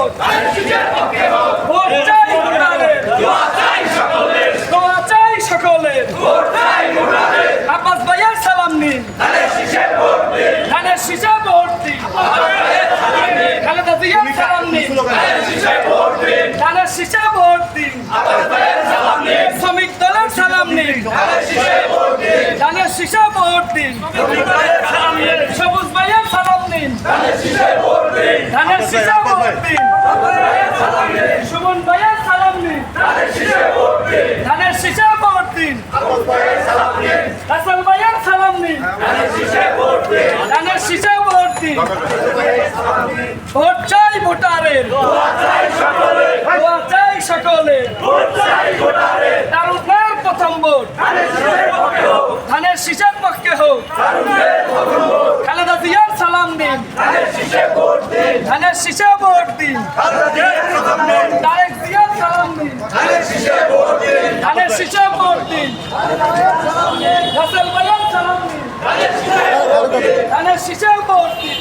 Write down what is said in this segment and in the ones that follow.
vote vote চাই ভোটারের দোয়া চাই সকলের আব্বাস ভাইয়ের সালাম নিন ধানের শীষে ভোট দিন খালেদা জিয়ার সালাম নিন ধানের শীষে ভোট দিন শ্রমিক দলের সালাম নিন ধানের শীষে ভোট দিন সবুজ ভাইয়ের সালাম নিন ধানের শীষে ভোট দিন সুমন ভাইয়ের সালাম নিন ধানের শীষে ভোট দিন হাসান ভাইয়ের সালাম নিন ধানের শীষে ভোট দিন ভোট চাই ভোটারের দোয়া চাই সকলের তারুণের প্রথম ভোট ধানের শীষের পক্ষে হোক খালেদা জিয়ার সালাম দিন ধানের শীষে ভোট দিন তারেক জিয়ার সালাম দিন ধানের শীষে ভোট দিন রাসেল ভাইয়ের সালাম দিন ধানের শীষে ভোট দিন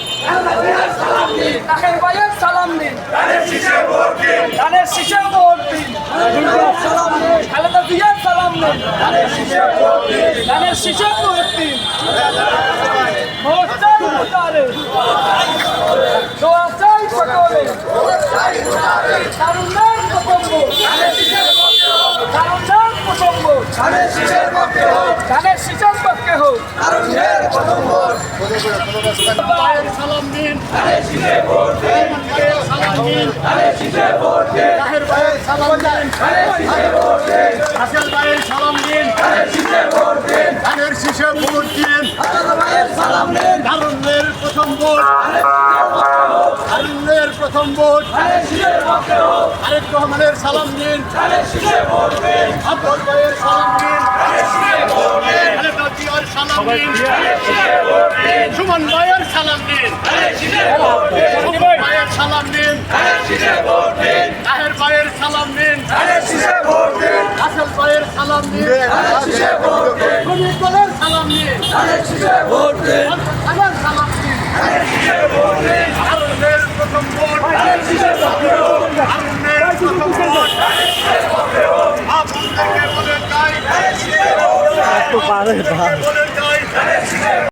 তাহের ভাইয়ের সালাম দিন ধানের শীষে ভোট দিন খালেদা জিয়ার সালাম দিন ধানের শীষে ভোট দিন ভোট চাই ভোটারের দোয়া চাই সকলের তারুণের প্রথম ভোট তারুণের প্রথম ভোট ধানের শীষের পক্ষে হোক সালাম দিন তাহের ভাইয়ের সালাম দিন হাসান ভাইয়ের সালাম দিন ধানের শীষে ভোট দিন তারুণের প্রথম ভোট তারুণের প্রথম ভোট আরেক রহমানের সালাম দিন আব্বাস ভাইয়ের সালাম দিন খালেদা জিয়ার সালাম দিন সুমন ভাইয়ের সালাম দিন সুমন ভাইয়ের সালাম দিন তাহের ভাইয়ের সালাম দিন হাসান ভাইয়ের সালাম দিন শ্রমিক দলের সালাম দিন আমার সালাম দিন তারুণের প্রথম ভোট তারুণের প্রথম ভোট আপনাদেরকে বলে চাই